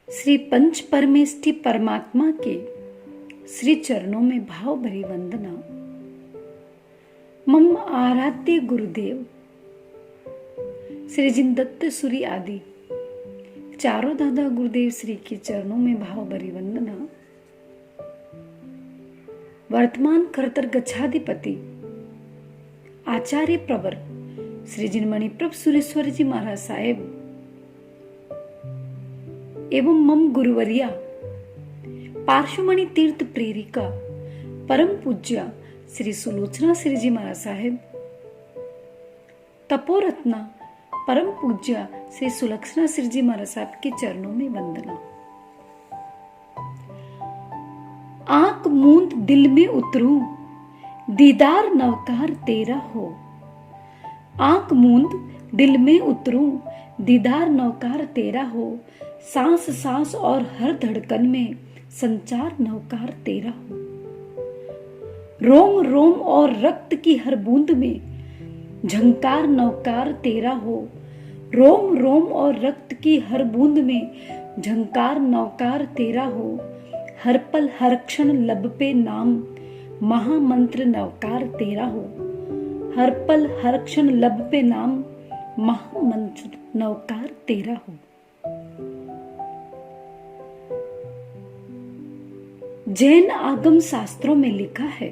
श्री पंच परमेष्टि परमात्मा के श्री चरणों में भाव भरी वंदना। मम आराध्य गुरुदेव श्री जिनदत्त सूरी आदि चारों दादा गुरुदेव श्री के चरणों में भाव भरी वंदना। वर्तमान कर्तर गच्छाधिपति आचार्य प्रवर श्री जिनमणि प्रभ सुरेश्वर जी महाराज साहेब एवं मम गुरुवर्या पार्श्वमणि तीर्थ प्रेरिका परम पूज्य श्री सुलोचना श्री जी महाराज साहेब, तपोरत्ना परम पूज्य श्री सुलक्षणा श्री जी महाराज साहब के चरणों में वंदना। आंख मूंद दिल में उतरूं, दीदार नवकार तेरा हो। आंख मूंद दिल में उतरूं, दीदार नवकार तेरा हो। सांस सांस और हर धड़कन में संचार नवकार तेरा हो। रोम रोम और रक्त की हर बूंद में झंकार नवकार तेरा हो। रोम रोम और रक्त की हर बूंद में झंकार नवकार तेरा हो। हर पल हर क्षण लब पे नाम महामंत्र नवकार तेरा हो। हर पल हर क्षण लब पे नाम महामंत्र नवकार तेरा हो। जैन आगम शास्त्रों में लिखा है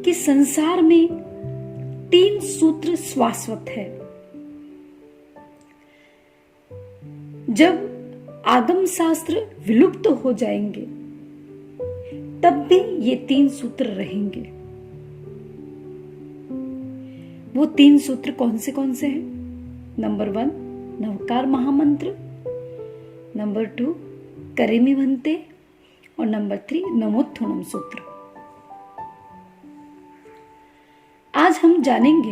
कि संसार में 3 सूत्र शाश्वत है। जब आगम शास्त्र विलुप्त हो जाएंगे तब भी ये 3 सूत्र रहेंगे। वो 3 सूत्र कौन से हैं? नंबर 1 नवकार महामंत्र, नंबर 2 करेमी भन्ते और नंबर 3 नमोत्थनम सूत्र। आज हम जानेंगे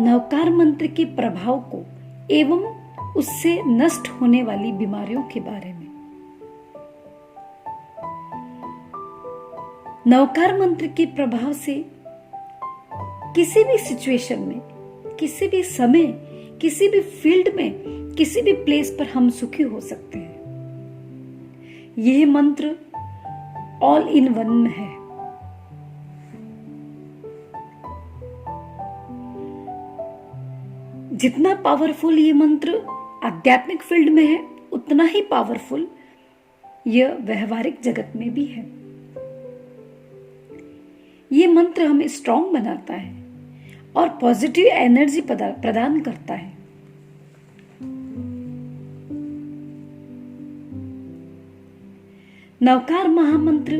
नवकार मंत्र के प्रभाव को एवं उससे नष्ट होने वाली बीमारियों के बारे में। नवकार मंत्र के प्रभाव से किसी भी सिचुएशन में, किसी भी समय, किसी भी फील्ड में, किसी भी प्लेस पर हम सुखी हो सकते हैं। यह मंत्र ऑल इन वन है। जितना पावरफुल ये मंत्र आध्यात्मिक फील्ड में है, उतना ही पावरफुल यह व्यवहारिक जगत में भी है। ये मंत्र हमें स्ट्रांग बनाता है और पॉजिटिव एनर्जी प्रदान करता है। नवकार महामंत्र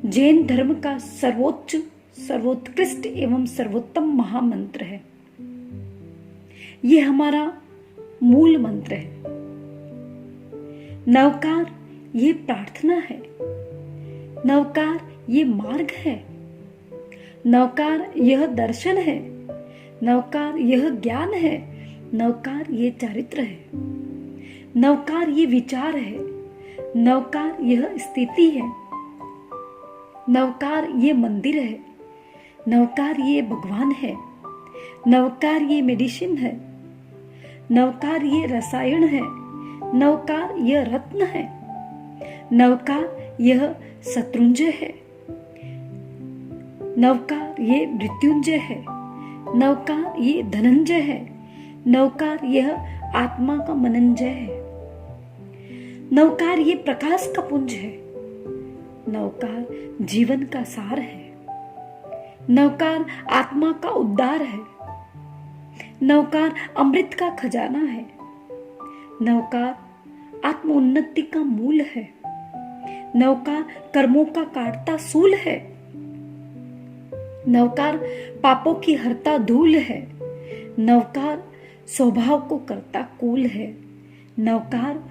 जैन धर्म का सर्वोच्च, सर्वोत्कृष्ट एवं सर्वोत्तम महामंत्र है। यह हमारा मूल मंत्र है। नवकार ये प्रार्थना है। नवकार ये मार्ग है। नवकार यह दर्शन है। नवकार यह ज्ञान है। नवकार ये चरित्र है। नवकार ये विचार है। नवकार यह स्थिति है। नवकार ये मंदिर है। नवकार ये भगवान है। नवकार ये मेडिसिन है। नवकार ये रसायन है। नवकार यह रत्न है। नवकार यह शत्रुंजय है। नवकार ये मृत्युंजय है। नवकार ये धनंजय है। नवकार यह आत्मा का मनंजय है। नवकार ये प्रकाश का पुंज है। नवकार जीवन का सार है। नवकार आत्मा का उद्धार है। नवकार अमृत का खजाना है। नवकार आत्मोन्नति का मूल है। नवकार कर्मों का काटता सूल है। नवकार पापों की हरता धूल है। नवकार स्वभाव को करता कूल है। नवकार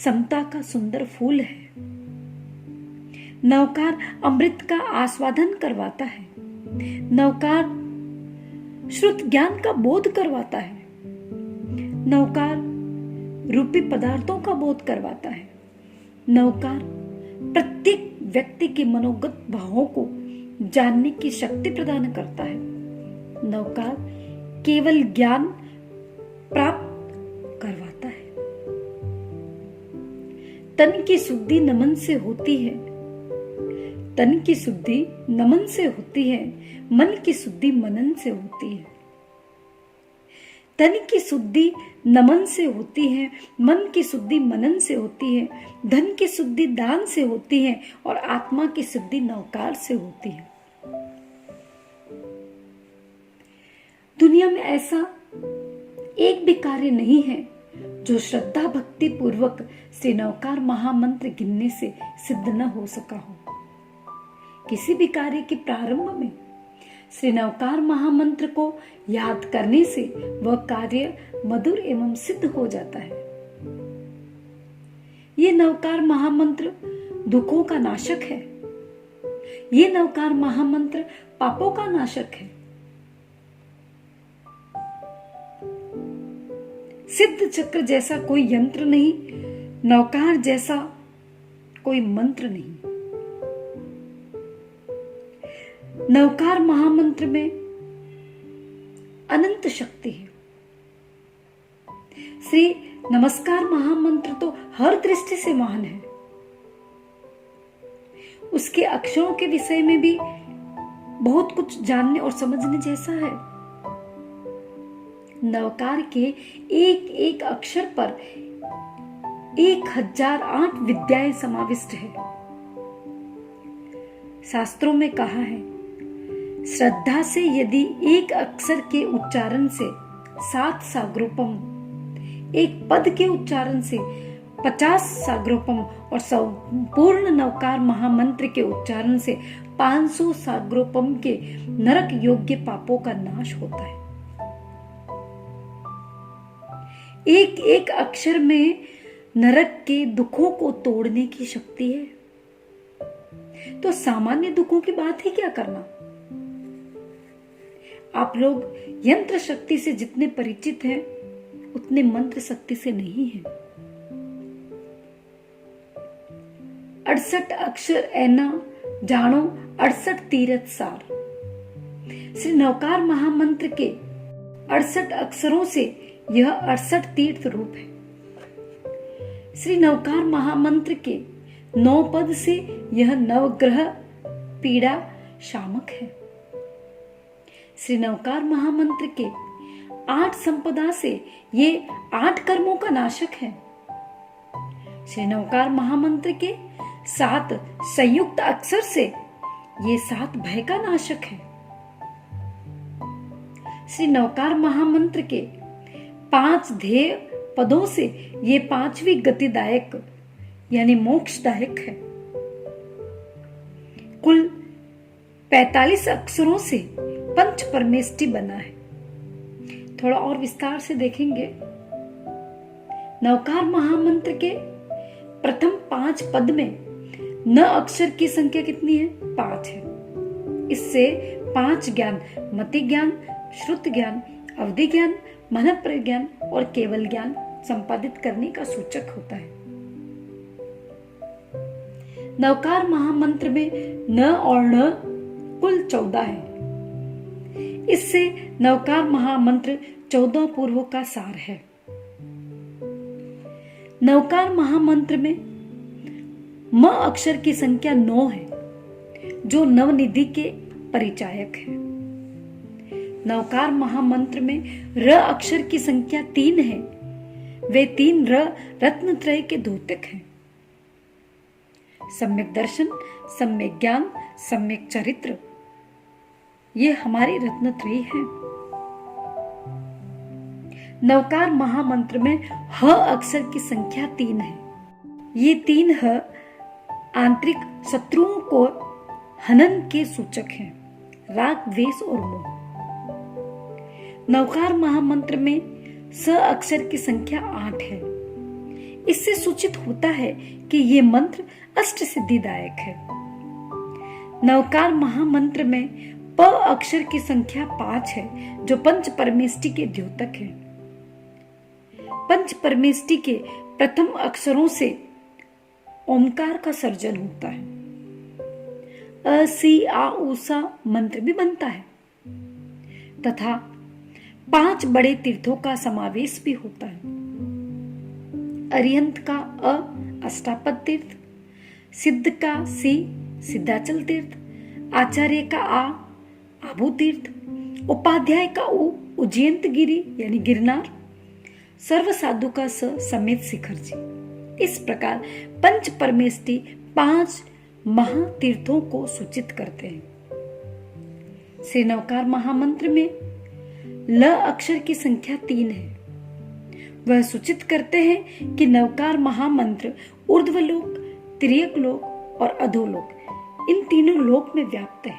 समता का सुंदर फूल है। नवकार अमृत का आस्वादन करवाता है। नवकार श्रुत ज्ञान का बोध करवाता है। नवकार रूपी पदार्थों का बोध करवाता है। नवकार प्रत्येक व्यक्ति के मनोगत भावों को जानने की शक्ति प्रदान करता है। नवकार केवल ज्ञान प्राप्त तन की शुद्धि नमन से होती है, तन की शुद्धि नमन से होती है, मन की शुद्धि मनन से होती है। तन की शुद्धि नमन से होती है, मन की शुद्धि मनन से होती है, धन की शुद्धि दान से होती है और आत्मा की शुद्धि नवकार से होती है। दुनिया में ऐसा एक भी कार्य नहीं है जो श्रद्धा भक्ति पूर्वक श्री नवकार महामंत्र गिनने से सिद्ध न हो सका हो। किसी भी कार्य के प्रारंभ में श्री नवकार महामंत्र को याद करने से वह कार्य मधुर एवं सिद्ध हो जाता है। ये नवकार महामंत्र दुखों का नाशक है। ये नवकार महामंत्र पापों का नाशक है। सिद्ध चक्र जैसा कोई यंत्र नहीं, नवकार जैसा कोई मंत्र नहीं। नवकार महामंत्र में अनंत शक्ति है। श्री नमस्कार महामंत्र तो हर दृष्टि से महान है। उसके अक्षरों के विषय में भी बहुत कुछ जानने और समझने जैसा है। नवकार के एक एक अक्षर पर 1008 विद्याएं समाविष्ट है। शास्त्रों में कहा है, श्रद्धा से यदि एक अक्षर के उच्चारण से 7 साग्रोपम, एक पद के उच्चारण से 50 साग्रोपम और संपूर्ण नवकार महामंत्र के उच्चारण से 500 साग्रोपम के नरक योग्य पापों का नाश होता है। एक एक अक्षर में नरक के दुखों को तोड़ने की शक्ति है। तो सामान्य दुखों की बात ही क्या करना। आप लोग यंत्र शक्ति से जितने परिचित हैं उतने मंत्र शक्ति से नहीं हैं। 68 अक्षर ऐना जानो 68 तीरथ सार। श्री नवकार महामंत्र के 68 अक्षरों से यह 68 तीर्थ रूप है। श्री नवकार महामंत्र के 9 पद से यह नवग्रह पीड़ा शामक है। श्री नवकार महामंत्र के 8 संपदा से ये 8 कर्मों का नाशक है। श्री नवकार महामंत्र के 7 संयुक्त अक्षर से ये 7 भय का नाशक है। श्री नवकार महामंत्र के 5 ध्येय पदों से ये 5वीं गतिदायक यानी मोक्षदायक है। कुल 45 अक्षरों से पंच परमेष्टि बना है। थोड़ा और विस्तार से देखेंगे। नवकार महामंत्र के प्रथम 5 पद में न अक्षर की संख्या कितनी है? 5 है। इससे 5 ज्ञान, मति ज्ञान, श्रुत ज्ञान, अवधि ज्ञान, मन प्रज्ञान और केवल ज्ञान संपादित करने का सूचक होता है। नवकार महामंत्र में न और न कुल 14 है। इससे नवकार महामंत्र 14 पूर्वों का सार है। नवकार महामंत्र में म अक्षर की संख्या 9 है, जो नवनिधि के परिचायक है। नवकार महामंत्र में र अक्षर की संख्या 3 है। वे 3 र रत्नत्रय के द्योतक हैं। सम्यक दर्शन, सम्यक ज्ञान, सम्यक चरित्र, ये हमारी रत्नत्रयी है। नवकार महामंत्र में ह अक्षर की संख्या 3 है। ये 3 ह आंतरिक शत्रुओं को हनन के सूचक हैं, राग, द्वेष और मोह। नवकार महामंत्र में स अक्षर की संख्या 8 है। इससे सूचित होता है कि ये मंत्र अष्ट सिद्धिदायक है। नवकार महामंत्र में प अक्षर की संख्या 5 है, जो पंच परमेष्टि के द्योतक है। पंच परमेष्टि के प्रथम अक्षरों से ओमकार का सर्जन होता है। अ, सी, आ, उ, सा मंत्र भी बनता है तथा 5 बड़े तीर्थों का समावेश भी होता है। अरिहंत का अ अष्टापद तीर्थ, सिद्ध का सी सिद्धाचल तीर्थ, आचार्य का आबू तीर्थ, उपाध्याय का उज्जैन गिरी यानी गिरनार, सर्व साधु का समेत शिखर जी। इस प्रकार पंच परमेष्टि 5 महातीर्थों को सूचित करते हैं। श्री नवकार महामंत्र में ल अक्षर की संख्या 3 है। वह सूचित करते हैं कि नवकार महामंत्र ऊर्ध्वलोक, तिर्यक लोक और अधोलोक इन तीनों लोक में व्याप्त है,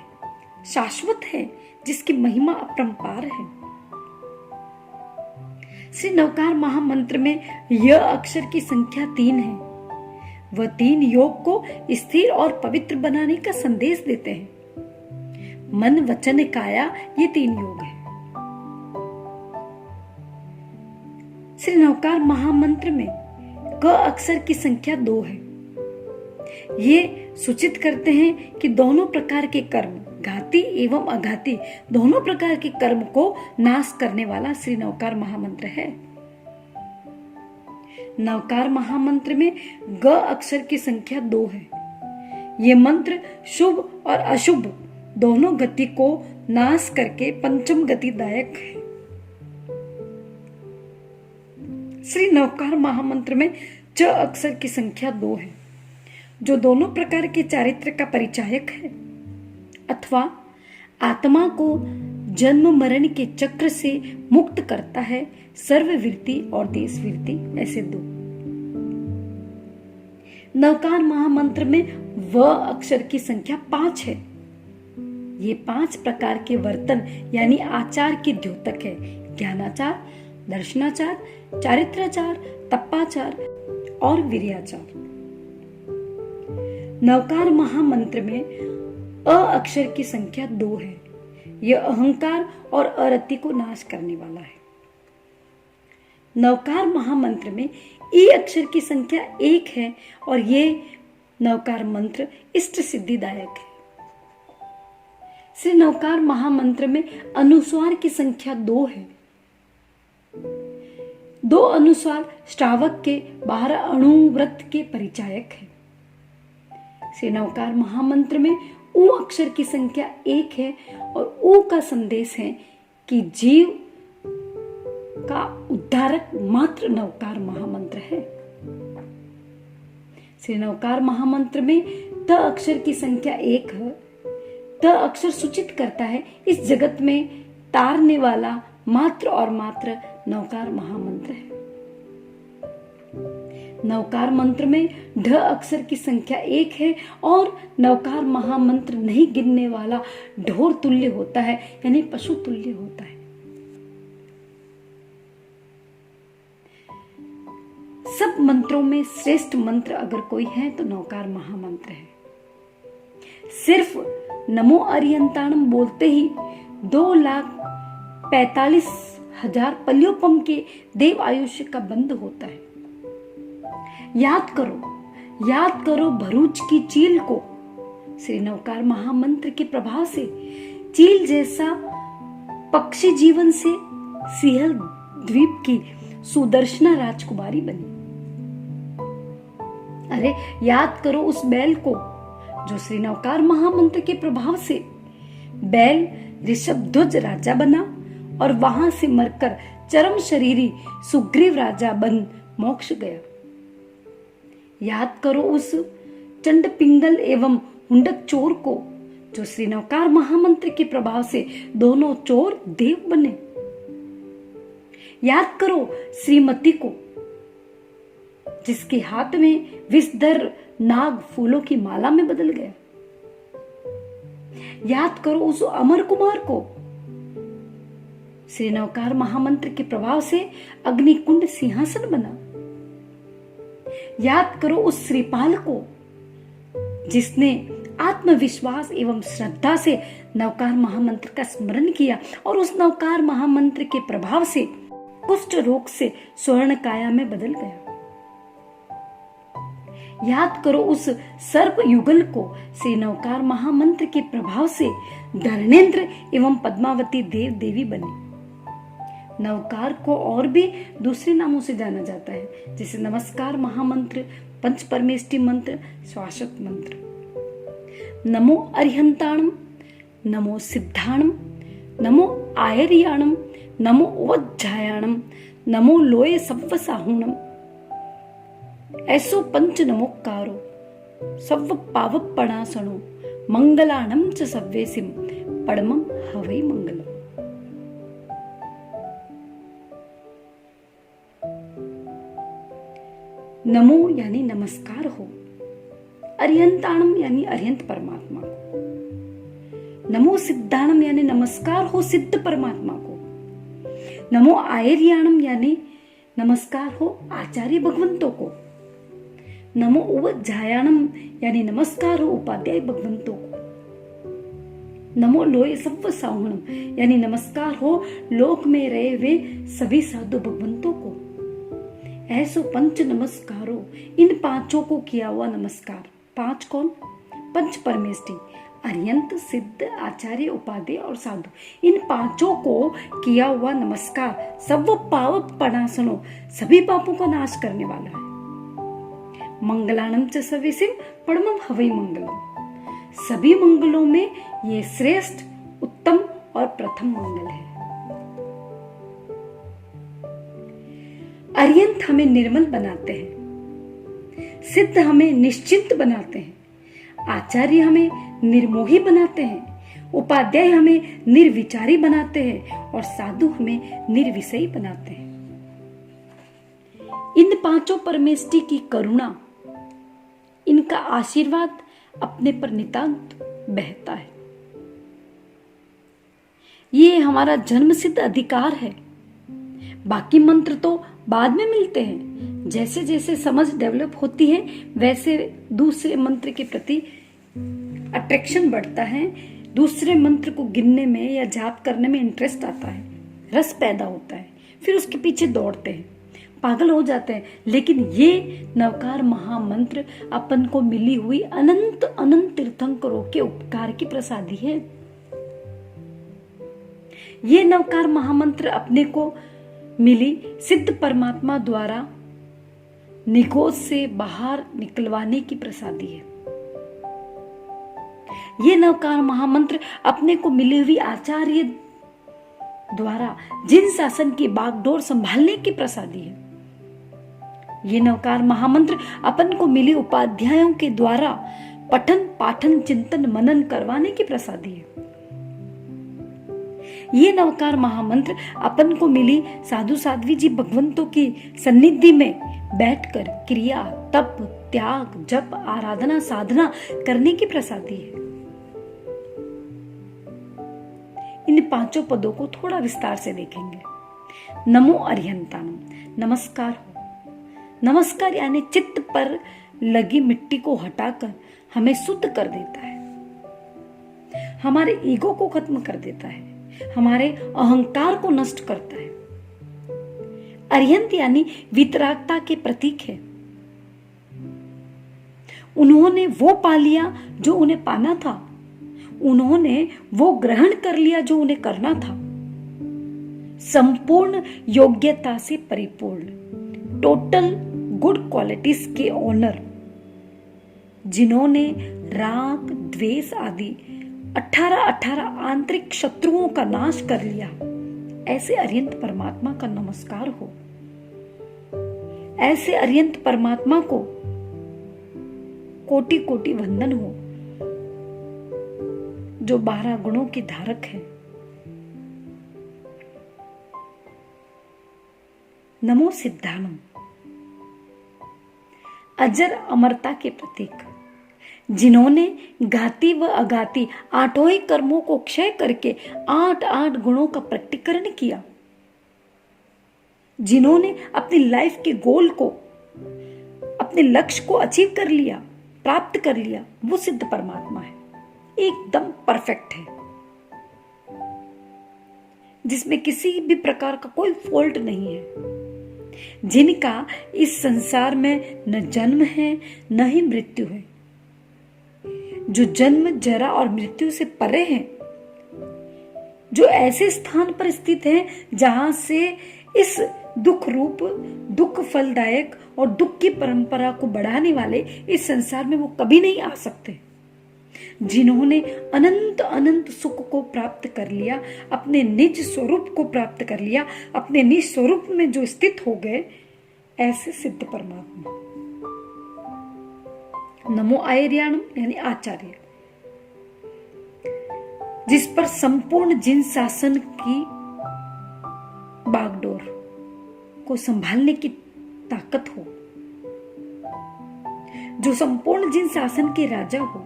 शाश्वत है, जिसकी महिमा अपरंपार है। श्री नवकार महामंत्र में य अक्षर की संख्या 3 है। वह 3 योग को स्थिर और पवित्र बनाने का संदेश देते हैं। मन, वचन, काया ये 3 योग हैं। श्री नवकार महामंत्र में क अक्षर की संख्या 2 है। ये सूचित करते हैं कि दोनों प्रकार के कर्म, घाती एवं अघाती दोनों प्रकार के कर्म को नाश करने वाला श्री नवकार महामंत्र है। नवकार महामंत्र में ग अक्षर की संख्या 2 है। ये मंत्र शुभ और अशुभ दोनों गति को नाश करके पंचम गतिदायक है। श्री नवकार महामंत्र में च अक्षर की संख्या 2 है, जो दोनों प्रकार के चारित्र का परिचायक है अथवा आत्मा को जन्म मरण के चक्र से मुक्त करता है। सर्ववृत्ति और देशवृत्ति ऐसे 2। नवकार महामंत्र में व अक्षर की संख्या 5 है। ये 5 प्रकार के वर्तन यानी आचार के द्योतक है। ज्ञानाचार, दर्शनाचार, चारित्राचार, तप्पाचार और वीर्याचार। नवकार महामंत्र में अ अक्षर की संख्या 2 है। यह अहंकार और अरति को नाश करने वाला है। नवकार महामंत्र में ई अक्षर की संख्या 1 है और ये नवकार मंत्र इष्ट सिद्धिदायक है। श्री नवकार महामंत्र में अनुस्वार की संख्या 2 है। 2 अनुस्वार श्रावक के 12 अणुव्रत के परिचायक है। श्री नवकार महामंत्र में ऊ अक्षर की संख्या 1 है और ऊ का संदेश है कि जीव का उद्धारक मात्र नवकार महामंत्र है। श्री नवकार महामंत्र में त अक्षर की संख्या 1 है। त अक्षर सूचित करता है इस जगत में तारने वाला मात्र और मात्र नवकार महामंत्र है। नवकार मंत्र में ढ अक्षर की संख्या 1 है और नवकार महामंत्र नहीं गिनने वाला ढोर तुल्य होता है, यानी पशु तुल्य होता है। सब मंत्रों में श्रेष्ठ मंत्र अगर कोई है तो नवकार महामंत्र है। सिर्फ नमो अरियंताणम बोलते ही 2,45,000 पल्योपम के देव आयुष्य का बंद होता है। याद करो भरूच की चील को। श्री नवकार महामंत्र के प्रभाव से चील जैसा पक्षी जीवन से सिंहल द्वीप की सुदर्शना राजकुमारी बनी। अरे याद करो उस बैल को जो श्री नवकार महामंत्र के प्रभाव से बैल ऋषभध्वज राजा बना और वहां से मरकर चरम शरीरी सुग्रीव राजा बन मोक्ष गया। याद करो उस चंड पिंगल एवं हुंडक चोर को जो श्री नवकार महामंत्र के प्रभाव से दोनों चोर देव बने। याद करो श्रीमती को जिसके हाथ में विषधर नाग फूलों की माला में बदल गया। याद करो उस अमर कुमार को श्री नवकार महामंत्र के प्रभाव से अग्निकुंड सिंहासन बना। याद करो उस श्रीपाल को जिसने आत्मविश्वास एवं श्रद्धा से नवकार महामंत्र का स्मरण किया और उस नवकार महामंत्र के प्रभाव से कुष्ठ रोग से स्वर्ण काया में बदल गया। याद करो उस सर्प युगल को श्री नवकार महामंत्र के प्रभाव से धर्मेंद्र एवं पद्मावती देव देवी बने। नवकार को और भी दूसरे नामों से जाना जाता है, जैसे नमस्कार महामंत्र, पंच परमेष्टि मंत्र, श्वासत मंत्र। नमो अरिहंताणम, नमो सिद्धाणम, नमो आयर्याणम, नमो उवज्जायाणम, नमो लोये सव्व साहुणम। ऐसो पंच नमोकारो सव्व पावपणासणो मंगलाणम च सव्वेसिम परमं हवै मंगलम। नमो यानी नमस्कार हो, अरिहंताणम यानी अरिहंत परमात्मा को, नमो सिद्धाणम यानी नमस्कार हो सिद्ध परमात्मा को, नमो आयर्याणम यानी नमस्कार हो आचार्य भगवंतों को, नमो उवज्जायाणम यानी नमस्कार हो उपाध्याय भगवंतों को, नमो लोये सव्व साहुणम यानी नमस्कार हो लोक में रहे हुए सभी साधु भगवंतों को। ऐसो पंच नमस्कारो, इन पांचों को किया हुआ नमस्कार। पांच कौन? पंच परमेष्टि, अरिहंत, सिद्ध, आचार्य, उपाध्याय और साधु, इन पांचों को किया हुआ नमस्कार सब पाप पणासनो, सभी पापों का नाश करने वाला है। मंगलाणम च सवेसिम परमं हवै मंगलम, सभी मंगलों में ये श्रेष्ठ, उत्तम और प्रथम मंगल है। अरिहंत हमें निर्मल बनाते हैं, सिद्ध हमें निश्चिंत बनाते हैं, आचार्य हमें निर्मोही बनाते हैं, उपाध्याय हमें निर्विचारी बनाते हैं और साधु हमें निर्विषयी बनाते हैं। इन पांचों परमेष्टि की करुणा, इनका आशीर्वाद अपने पर नितांत बहता है। ये हमारा जन्म सिद्ध अधिकार है। बाकी मंत्र तो बाद में मिलते हैं, जैसे जैसे समझ डेवलप होती है वैसे दूसरे मंत्र के प्रति अट्रैक्शन बढ़ता है, दूसरे मंत्र को गिनने में या जाप करने में इंटरेस्ट आता है, रस पैदा होता है, फिर उसके पीछे दौड़ते हैं, पागल हो जाते हैं। लेकिन ये नवकार महामंत्र अपन को मिली हुई अनंत अनंत तीर्थंकरों के उपकार की प्रसादी है। ये नवकार महामंत्र अपने को मिली सिद्ध परमात्मा द्वारा निगोज से बाहर निकलवाने की प्रसादी है। ये नवकार महामंत्र अपने को मिली हुई आचार्य द्वारा जिन शासन की बागडोर संभालने की प्रसादी है। ये नवकार महामंत्र अपन को मिली उपाध्यायों के द्वारा पठन पाठन चिंतन मनन करवाने की प्रसादी है। ये नवकार महामंत्र अपन को मिली साधु साध्वी जी भगवंतों की सन्निधि में बैठकर क्रिया तप त्याग जप आराधना साधना करने की प्रसादी है। इन पांचों पदों को थोड़ा विस्तार से देखेंगे। नमो अरिहंताणम, नमस्कार हो। नमस्कार यानी चित्त पर लगी मिट्टी को हटाकर हमें शुद्ध कर देता है, हमारे ईगो को खत्म कर देता है, हमारे अहंकार को नष्ट करता है। अरिहंत यानी वितरागता के प्रतीक है। उन्होंने वो पा लिया जो उन्हें पाना था, उन्होंने वो ग्रहण कर लिया जो उन्हें करना था। संपूर्ण योग्यता से परिपूर्ण, टोटल गुड क्वालिटीज के ओनर, जिन्होंने राग द्वेष आदि 18 आंतरिक शत्रुओं का नाश कर लिया, ऐसे अरिहंत परमात्मा का नमस्कार हो। ऐसे अरिहंत परमात्मा को कोटि कोटि वंदन हो, जो 12 गुणों की धारक है। नमो सिद्धाणम, अजर अमरता के प्रतीक, जिन्होंने घाती व अघाती 8 ही कर्मों को क्षय करके 8 गुणों का प्रकटीकरण किया, जिन्होंने अपनी लाइफ के गोल को, अपने लक्ष्य को अचीव कर लिया, प्राप्त कर लिया, वो सिद्ध परमात्मा है। एकदम परफेक्ट है, जिसमें किसी भी प्रकार का कोई फॉल्ट नहीं है, जिनका इस संसार में न जन्म है न ही मृत्यु है, जो जन्म जरा और मृत्यु से परे हैं, जो ऐसे स्थान पर स्थित है जहां से इस दुख रूप, दुख फलदायक और दुख की परंपरा को बढ़ाने वाले इस संसार में वो कभी नहीं आ सकते। जिन्होंने अनंत अनंत सुख को प्राप्त कर लिया, अपने निज स्वरूप को प्राप्त कर लिया, अपने निज स्वरूप में जो स्थित हो गए, ऐसे सिद्ध परमात्मा। नमो आर्याणम यानी आचार्य, जिस पर संपूर्ण जिन शासन की बागडोर को संभालने की ताकत हो, जो संपूर्ण जिन शासन के राजा हो,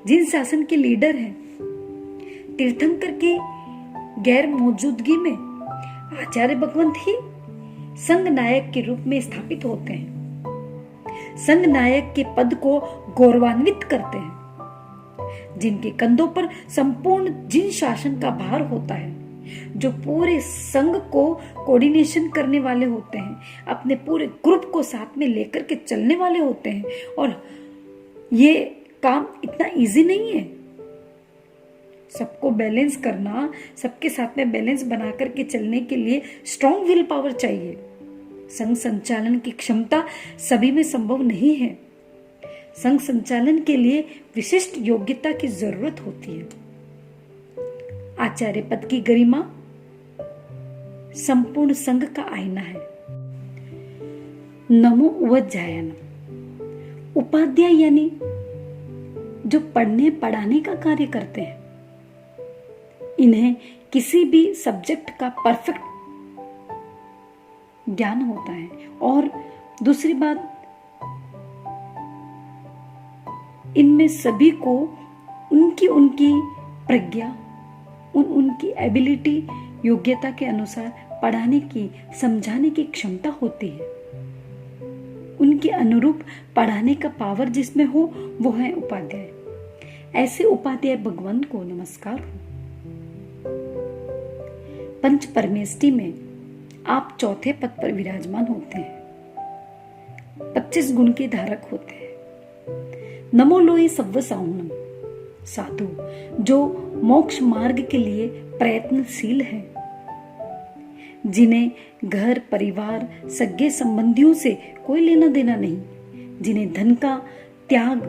जिन शासन के लीडर हैं, तीर्थंकर की गैर मौजूदगी में आचार्य भगवंत ही संघ नायक के रूप में स्थापित होते हैं, संघ नायक के पद को गौरवान्वित करते हैं, जिनके कंधों पर संपूर्ण जिन शासन का भार होता है, जो पूरे संघ को कोऑर्डिनेशन करने वाले होते हैं, अपने पूरे ग्रुप को साथ में लेकर के चलने वाले होते हैं। और ये काम इतना इजी नहीं है। सबको बैलेंस करना, सबके साथ में बैलेंस बना करके चलने के लिए स्ट्रॉन्ग विल पावर चाहिए। संघ संचालन की क्षमता सभी में संभव नहीं है। संघ संचालन के लिए विशिष्ट योग्यता की जरूरत होती है। आचार्य पद की गरिमा संपूर्ण संघ का आईना है। नमो उपाध्याय, उपाध्याय यानी जो पढ़ने पढ़ाने का कार्य करते हैं। इन्हें किसी भी सब्जेक्ट का परफेक्ट ज्ञान होता है। और दूसरी बात, इनमें सभी को उनकी प्रज्ञा, उनकी एबिलिटी, योग्यता के अनुसार पढ़ाने की, समझाने की क्षमता होती है। उनके अनुरूप पढ़ाने का पावर जिसमें हो, वो है उपाध्याय। ऐसे उपाध्याय भगवान को नमस्कार हो। पंच परमेष्टि में आप चौथे पद पर विराजमान होते हैं, 25 गुण के धारक होते हैं। नमो लोए सव्व साहुणम, साधु जो मोक्ष मार्ग के लिए प्रयत्नशील है, जिन्हें घर परिवार सगे संबंधियों से कोई लेना देना नहीं, जिन्हें धन का त्याग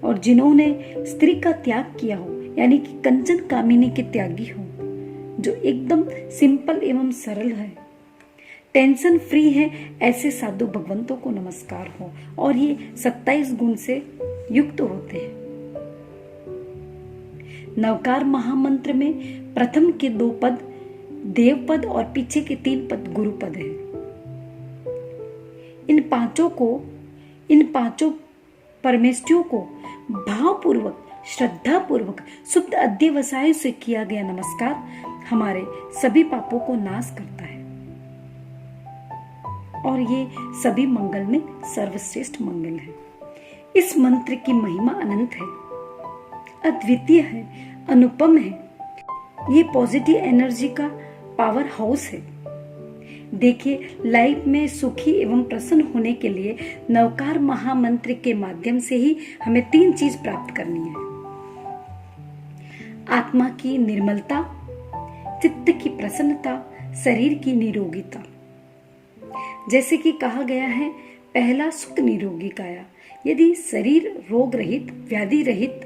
और जिन्होंने स्त्री का त्याग किया हो, यानी कि कंचन कामिनी के त्यागी हो, जो एकदम सिंपल एवं सरल है, टेंशन फ्री है, ऐसे साधु भगवंतों को नमस्कार हो। और ये 27 गुण से युक्त होते हैं। नवकार महामंत्र में प्रथम के 2 पद देव पद और पीछे के 3 पद गुरु पद है। इन पांचों परमेष्टियों को भावपूर्वक, श्रद्धा पूर्वक, शुद्ध अध्यवसाय से किया गया नमस्कार हमारे सभी पापों को नाश करता है। और ये सभी मंगल में सर्वश्रेष्ठ मंगल है। इस मंत्र की महिमा अनंत है, अद्वितीय है, अनुपम है। ये पॉजिटिव एनर्जी का पावर हाउस है। देखिए, लाइफ में सुखी एवं प्रसन्न होने के लिए नवकार महामंत्र के माध्यम से ही हमें 3 चीज प्राप्त करनी है। आत्मा की निर्मलता, चित्त की प्रसन्नता, शरीर की निरोगिता। जैसे कि कहा गया है, पहला सुख निरोगी काया। यदि शरीर रोग रहित, व्याधि रहित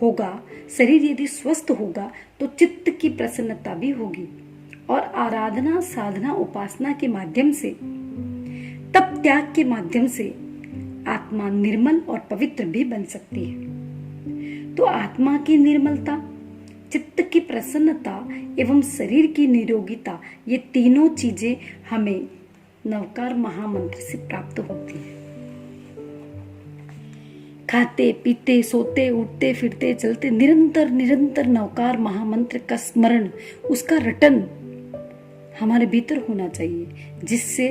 होगा, शरीर यदि स्वस्थ होगा, तो चित्त की प्रसन्नता भी होगी। और आराधना, साधना, उपासना के माध्यम से, तप त्याग के माध्यम से आत्मा निर्मल और पवित्र भी बन सकती है। तो आत्मा की निर्मलता, चित्त की प्रसन्नता एवं शरीर की निरोगिता, ये तीनों चीजें हमें नवकार महामंत्र से प्राप्त होती है। खाते पीते, सोते, उठते, फिरते, चलते निरंतर नवकार महामंत्र का स्मरण, उसका रटन हमारे भीतर होना चाहिए, जिससे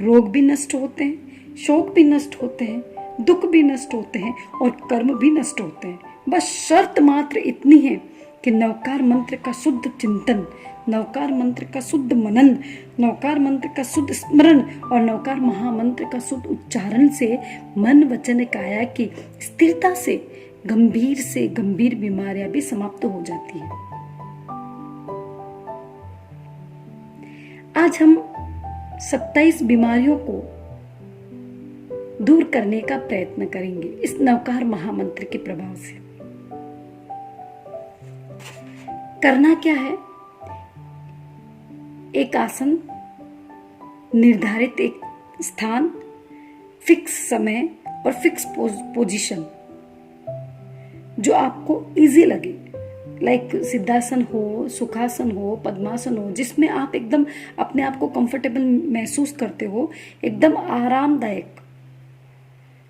रोग भी नष्ट होते हैं, शोक भी नष्ट होते हैं, दुख भी नष्ट होते हैं और कर्म भी नष्ट होते हैं। बस शर्त मात्र इतनी है कि नवकार मंत्र का शुद्ध चिंतन, नवकार मंत्र का शुद्ध मनन, नवकार मंत्र का शुद्ध स्मरण और नवकार महामंत्र का शुद्ध उच्चारण से मन, वचन, काया की स्थिरता से गंभीर से गंभीर बीमारियां भी समाप्त हो जाती हैं। आज हम 27 बीमारियों को दूर करने का प्रयत्न करेंगे इस नवकार महामंत्र के प्रभाव से। करना क्या है? एक आसन, निर्धारित एक स्थान, फिक्स समय और फिक्स पोजीशन जो आपको इजी लगे, लाइक सिद्धासन हो, सुखासन हो, पद्मासन हो, जिसमें आप एकदम अपने आप को कंफर्टेबल महसूस करते हो, एकदम आरामदायक,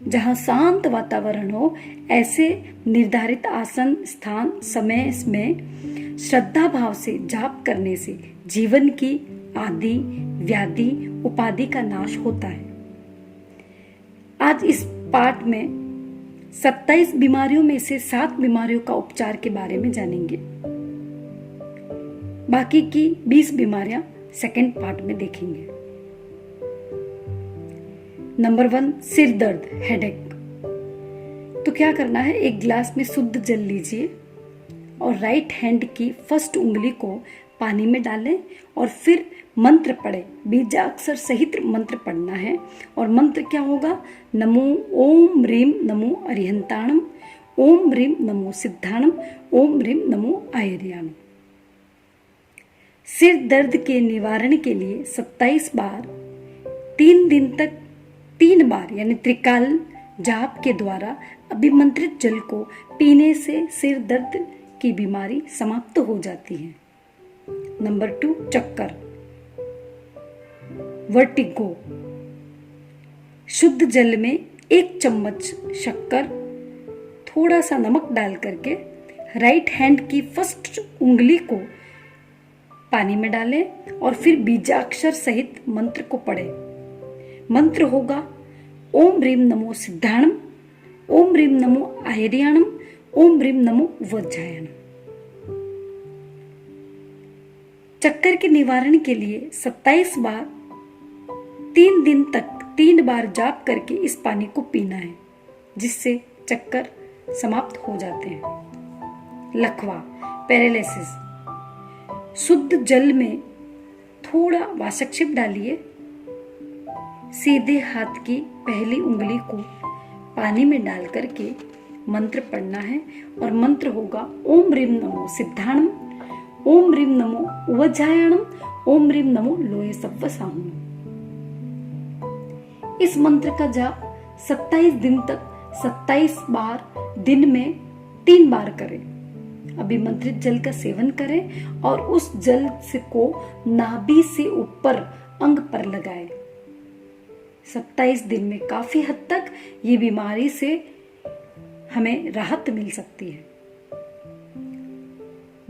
जहां शांत वातावरण हो, ऐसे निर्धारित आसन, स्थान, समय में श्रद्धा भाव से जाप करने से जीवन की आदि व्याधि उपाधि का नाश होता है। आज इस पाठ में 27 बीमारियों में से 7 बीमारियों का उपचार के बारे में जानेंगे। बाकी की 20 बीमारियां सेकंड पार्ट में देखेंगे। नंबर 1, सिर दर्द, हेडेक। तो क्या करना है? एक गिलास में शुद्ध जल लीजिए और राइट हैंड की फर्स्ट उंगली को पानी में डालें और फिर मंत्र पढ़े, बीजाक्षर सहित मंत्र पढ़ना है। और मंत्र क्या होगा? नमो ओम ह्रीम नमो अरिहंताणम, ओम ह्रीम नमो सिद्धाणम, ओम ह्रीम नमो आयर्याणम। सिर दर्द के निवारण के लिए 27 बार 3 दिन तक 3 बार यानी त्रिकाल जाप के द्वारा अभिमंत्रित जल को पीने से सिर दर्द की बीमारी समाप्त हो जाती है। नंबर 2, चक्कर, वर्टिगो। शुद्ध जल में 1 चम्मच शक्कर, थोड़ा सा नमक डाल करके राइट हैंड की फर्स्ट उंगली को पानी में डालें और फिर बीजाक्षर सहित मंत्र को पढ़ें। मंत्र होगा ओम ह्रीम नमो सिद्धाणम, ओम ह्रीम नमो आयर्याणम, ओम ह्रीम नमो वज्रायणम। चक्कर के निवारण के लिए 27 बार 3 दिन तक 3 बार जाप करके इस पानी को पीना है, जिससे चक्कर समाप्त हो जाते हैं। लकवा, पैरालिसिस। शुद्ध जल में थोड़ा वासक चिप डालिए, सीधे हाथ की पहली उंगली को पानी में डाल करके मंत्र पढ़ना है और मंत्र होगा ओम ह्रीम नमो सिद्धाणम, ओम ह्रीम नमो वज्रायणम, ओम ह्रीम नमो लोये सव्व साहुणम। इस मंत्र का जाप 27 दिन तक 27 बार दिन में 3 बार करें। अभिमंत्रित जल का सेवन करें और उस जल से को नाभि से ऊपर अंग पर लगाएं। 27 दिन में काफी हद तक ये बीमारी से हमें राहत मिल सकती है।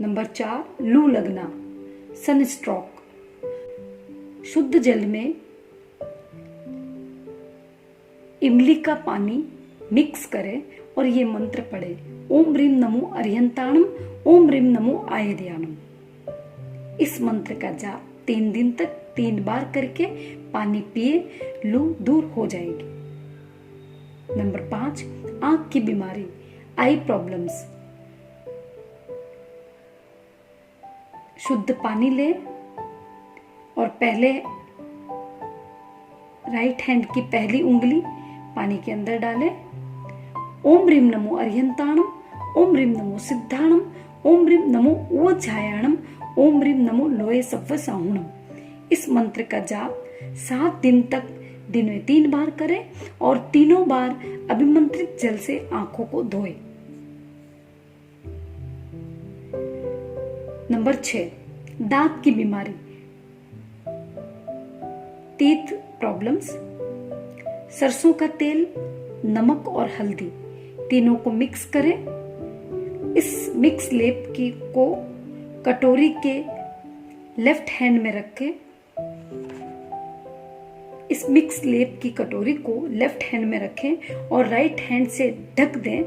नंबर 4, लू लगना, सनस्ट्रोक। शुद्ध जल में इमली का पानी मिक्स करें और ये मंत्र पढ़े, ओम ह्रीम नमो अरिहंताणम, ओम ह्रीम नमो आयर्याणम। इस मंत्र का जाप 3 दिन तक 3 बार करके पानी पिए, लू दूर हो जाएगी। नंबर 5, आंख की बीमारी, आई प्रॉब्लम्स। शुद्ध पानी ले और पहले राइट हैंड की पहली उंगली पानी के अंदर डालें। ओम ह्रीम नमो अरिहंताणम, ओम ह्रीम नमो सिद्धाणम, ओम ह्रीम नमो वज्रायणम, ओम ह्रीम नमो लोये सव्व साहुणम। इस मंत्र का जाप 7 दिन तक दिन में 3 बार करें और तीनों बार अभिमंत्रित जल से आंखों को धोएं। नंबर 6, दांत की बीमारी, टीथ प्रॉब्लम्स। सरसों का तेल, नमक और हल्दी तीनों को मिक्स करें। इस मिक्स लेप की को कटोरी के लेफ्ट हैंड में रखें। इस मिक्स लेप की कटोरी को लेफ्ट हैंड में रखें और राइट हैंड से ढक दें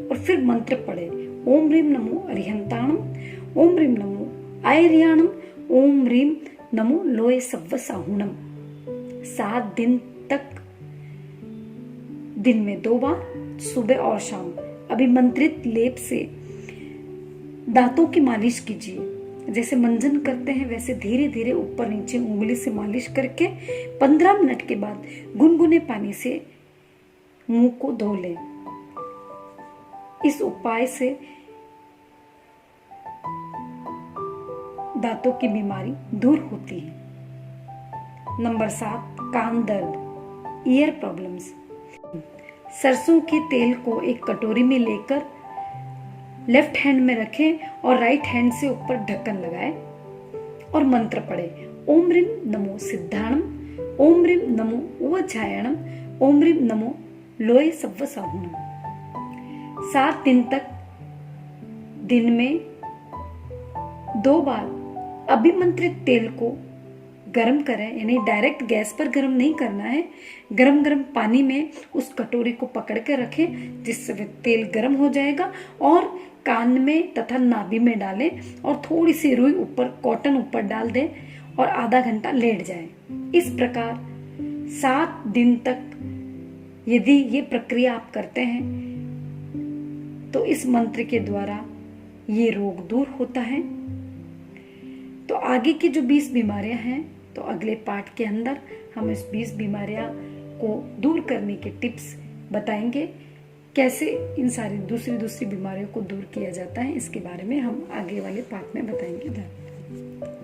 और फिर मंत्र पढ़ें, ओम ह्रीम नमो अरिहंताणम, ओम ह्रीम नमो आयर्याणम, ओम ह्रीम नमो लोये सव्व साहुणम। 7 दिन तक दिन में 2 बार, सुबह और शाम अभिमंत्रित लेप से दांतों की मालिश कीजिए। जैसे मंजन करते हैं वैसे धीरे धीरे ऊपर नीचे उंगली से मालिश करके 15 मिनट के बाद गुनगुने पानी से मुंह को धो लें। इस उपाय से दांतों की बीमारी दूर होती है। नंबर 7, कान दर्द, ईयर प्रॉब्लम्स। सरसों के तेल को एक कटोरी में लेकर लेफ्ट हैंड में रखें और राइट हैंड से ऊपर ढक्कन लगाएं और मंत्र पढ़ें। ओम ह्रीम नमो सिद्धाणम, ओम ह्रीम नमो उवचायणम, ओम ह्रीम नमो लोय सव्व साहुणम। 7 दिन तक दिन में 2 बार अभिमंत्रित तेल को गरम करें, यानी डायरेक्ट गैस पर गरम नहीं करना है। गरम गरम पानी में उस कटोरी को पकड़ के रखें, जिससे तेल गरम हो जाएगा, और कान में तथा नाभि में डालें और थोड़ी सी रुई ऊपर, कॉटन ऊपर डाल दें और आधा घंटा लेट जाएं। इस प्रकार 7 दिन तक यदि ये प्रक्रिया आप करते हैं तो इस मंत्र के द्वारा ये रोग दूर होता है। तो आगे की जो 20 बीमारियां हैं, तो अगले पार्ट के अंदर हम इस 20 बीमारियां को दूर करने के टिप्स बताएंगे। कैसे इन सारी दूसरी बीमारियों को दूर किया जाता है, इसके बारे में हम आगे वाले पार्ट में बताएंगे। धन्यवाद।